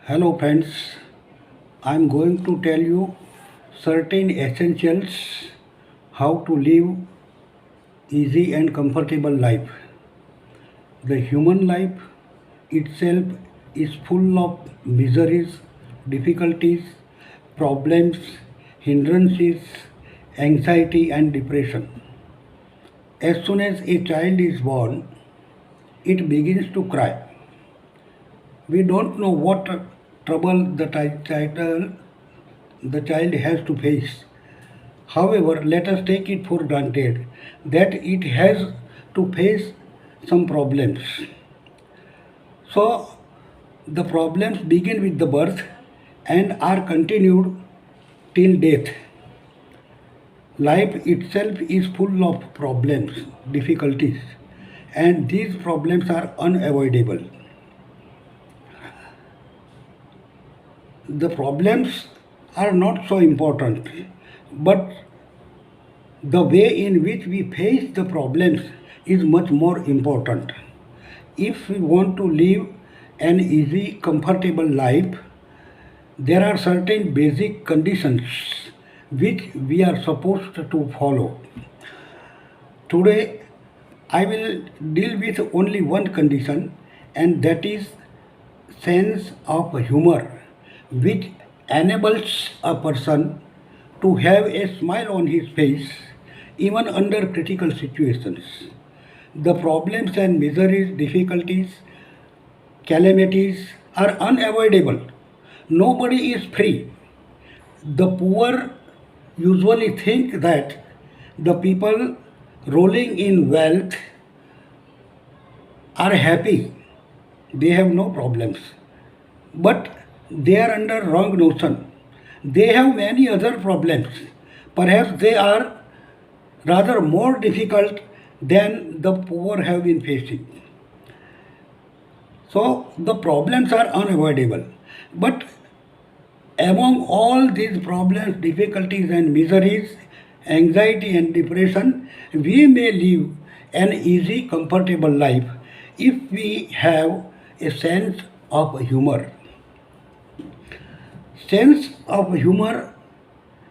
Hello friends, I am going to tell you certain essentials how to live easy and comfortable life. The human life itself is full of miseries, difficulties, problems, hindrances, anxiety and depression. As soon as a child is born, it begins to cry. We don't know what trouble the child has to face. However, let us take it for granted that it has to face some problems. So, the problems begin with the birth and are continued till death. Life itself is full of problems, difficulties, and these problems are unavoidable. The problems are not so important, but the way in which we face the problems is much more important. If we want to live an easy, comfortable life, there are certain basic conditions which we are supposed to follow. Today, I will deal with only one condition, and that is sense of humor, which enables a person to have a smile on his face even under critical situations. The problems and miseries, difficulties, calamities are unavoidable. Nobody is free. The poor usually think that the people rolling in wealth are happy, they have no problems. But they are under wrong notion. They have many other problems. Perhaps they are rather more difficult than the poor have been facing. So the problems are unavoidable. But among all these problems, difficulties, and miseries, anxiety and depression, we may live an easy, comfortable life if we have a sense of humor. Sense of humor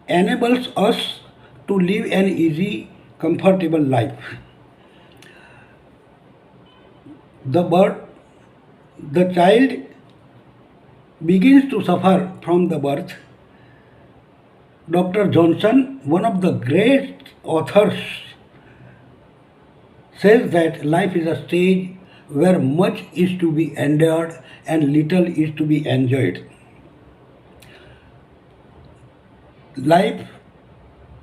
enables us to live an easy, comfortable life. The birth, the child begins to suffer from the birth. Dr. Johnson, one of the great authors, says that life is a stage where much is to be endured and little is to be enjoyed. Life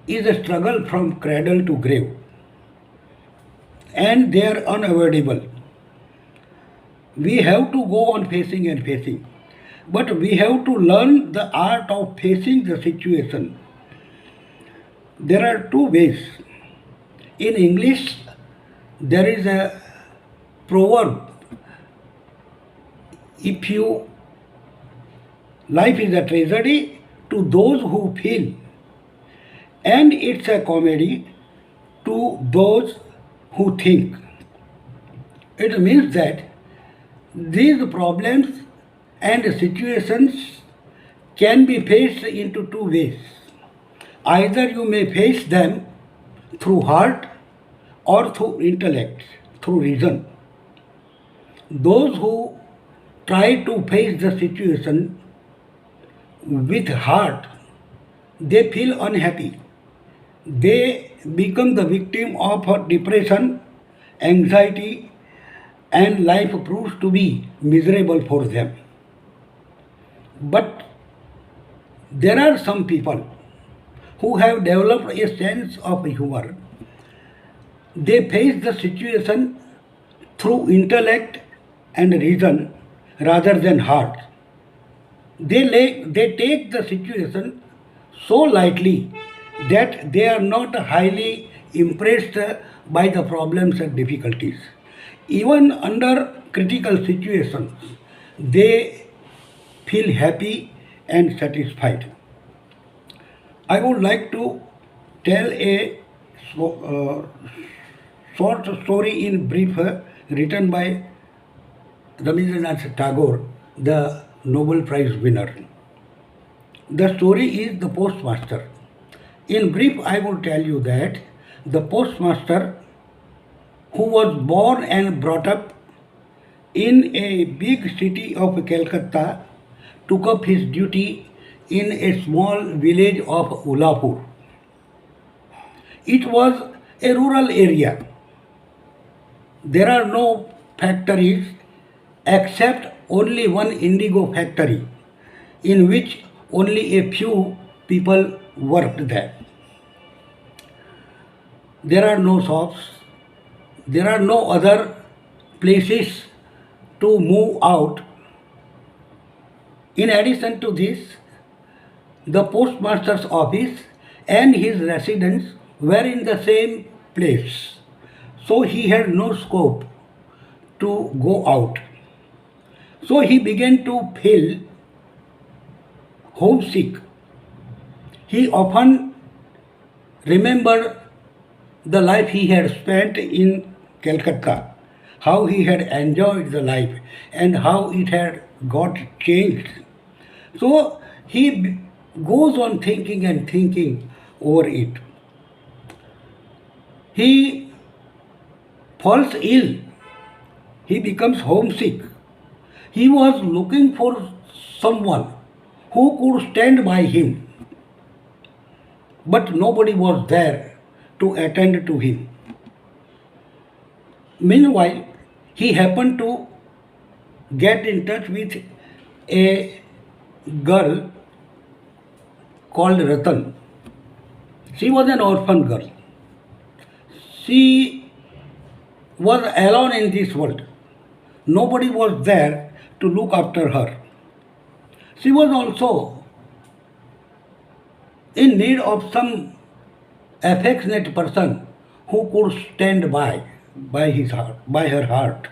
is a struggle from cradle to grave, and they are unavoidable. We have to go on facing and facing, but we have to learn the art of facing the situation. There are two ways. In English, there is a proverb, if you life is a tragedy to those who feel, and it's a comedy to those who think. It means that these problems and situations can be faced into two ways. Either you may face them through heart or through intellect, through reason. Those who try to face the situation with heart, they feel unhappy. They become the victim of depression, anxiety, and life proves to be miserable for them. But there are some people who have developed a sense of humor. They face the situation through intellect and reason rather than heart. They take the situation so lightly that they are not highly impressed by the problems and difficulties. Even under critical situations, they feel happy and satisfied. I would like to tell a short story in brief written by Rabindranath Tagore, the Nobel Prize winner. The story is the postmaster. In brief, I will tell you that the postmaster, who was born and brought up in a big city of Calcutta, took up his duty in a small village of Ulapur. It was a rural area. There are no factories except only one indigo factory in which only a few people worked there. There are no shops, there are no other places to move out. In addition to this, the postmaster's office and his residence were in the same place. So he had no scope to go out. So he began to feel homesick. He often remembered the life he had spent in Calcutta, how he had enjoyed the life and how it had got changed. So he goes on thinking and thinking over it. He falls ill. He becomes homesick. He was looking for someone who could stand by him, but nobody was there to attend to him. Meanwhile, he happened to get in touch with a girl called Ratan. She was an orphan girl. She was alone in this world. Nobody was there to look after her. She was also in need of some affectionate person who could stand by his heart, by her heart.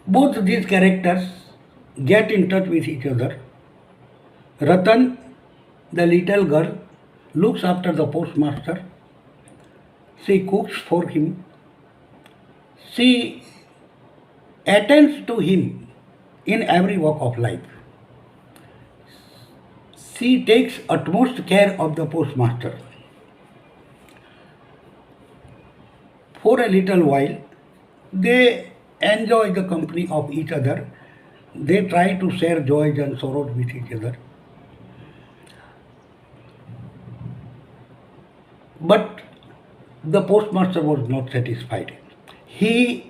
Both these characters get in touch with each other. Ratan, the little girl, looks after the postmaster. She cooks for him. She attends to him in every walk of life. She takes utmost care of the postmaster. For a little while, they enjoy the company of each other. They try to share joys and sorrows with each other. But the postmaster was not satisfied. He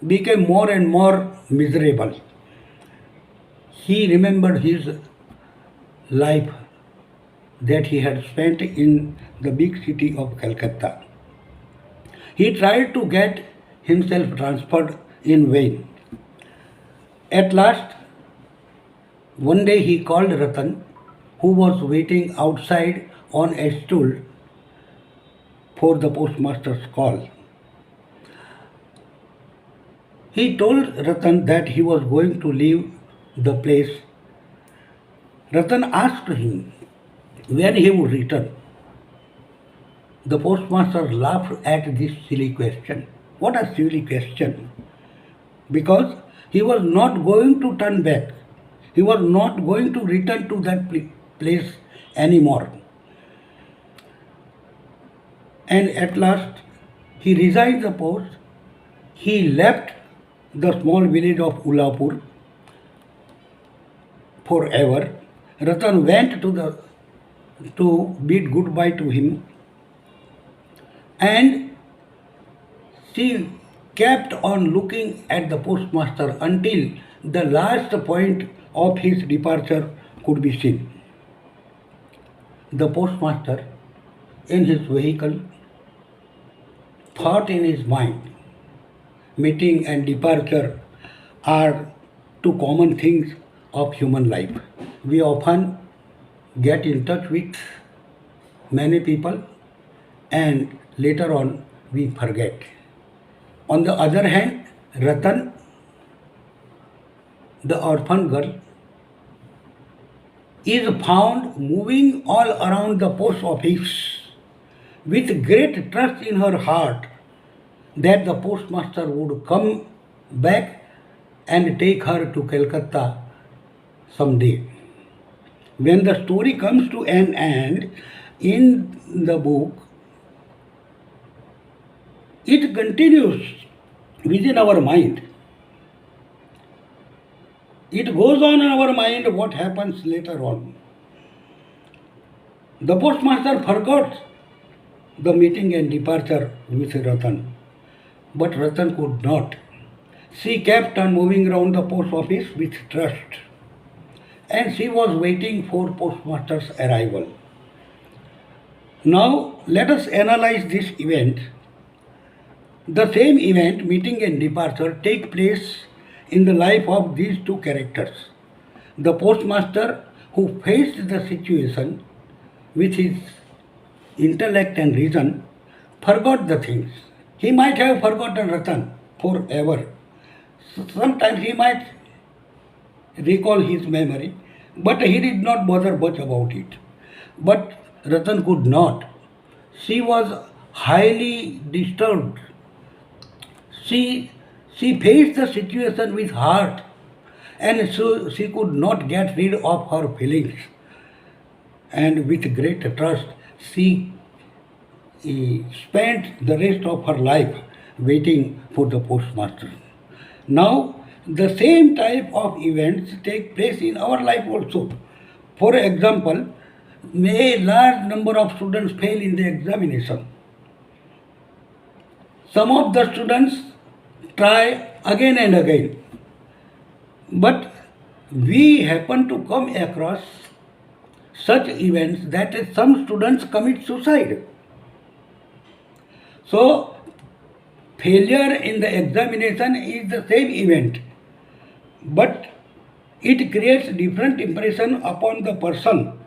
became more and more miserable. He remembered his life that he had spent in the big city of Calcutta. He tried to get himself transferred in vain. At last, one day he called Ratan, who was waiting outside on a stool for the postmaster's call. He told Ratan that he was going to leave the place. Ratan asked him when he would return. The postmaster laughed at this silly question. What a silly question! Because he was not going to turn back. He was not going to return to that place anymore. And at last, he resigned the post. He left the small village of Ulapur forever. Ratan went to bid goodbye to him, and she kept on looking at the postmaster until the last point of his departure could be seen. The postmaster, in his vehicle, thought in his mind, meeting and departure are two common things of human life. We often get in touch with many people and later on we forget. On the other hand, Ratan, the orphan girl, is found moving all around the post office with great trust in her heart that the postmaster would come back and take her to Calcutta someday. When the story comes to an end in the book, it continues within our mind. It goes on in our mind what happens later on. The postmaster forgot the meeting and departure with Ratan, but Ratan could not. She kept on moving around the post office with trust, and she was waiting for postmaster's arrival. Now let us analyze this event. The same event, meeting and departure, take place in the life of these two characters. The postmaster who faced the situation with his intellect and reason forgot the things. He might have forgotten Ratan forever. Sometimes he might recall his memory, but he did not bother much about it. But Ratan could not. She was highly disturbed. She, she faced the situation with heart, and so she could not get rid of her feelings. And with great trust, she spent the rest of her life waiting for the postmaster. Now, the same type of events take place in our life also. For example, may a large number of students fail in the examination. Some of the students try again and again, but we happen to come across such events that some students commit suicide. So, failure in the examination is the same event, but it creates different impression upon the person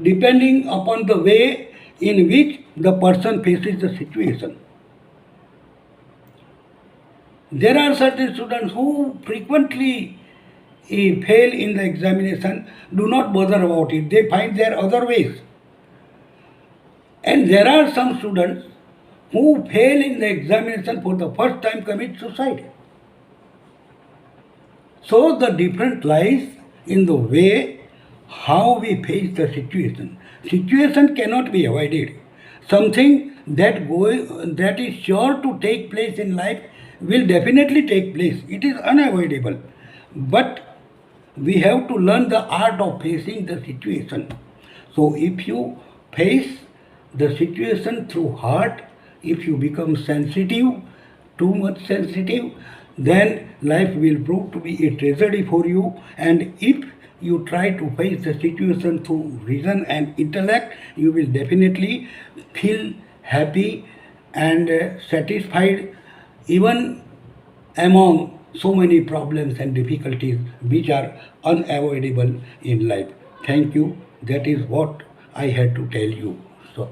depending upon the way in which the person faces the situation. There are certain students who frequently fail in the examination, do not bother about it. They find their other ways. And there are some students who fail in the examination for the first time commit suicide. So the difference lies in the way how we face the situation. Situation cannot be avoided. Something that is sure to take place in life will definitely take place. It is unavoidable. But we have to learn the art of facing the situation. So if you face the situation through heart, if you become sensitive, too much sensitive, then life will prove to be a tragedy for you. And if you try to face the situation through reason and intellect, you will definitely feel happy and satisfied even among so many problems and difficulties which are unavoidable in life. Thank you. That is what I had to tell you. So.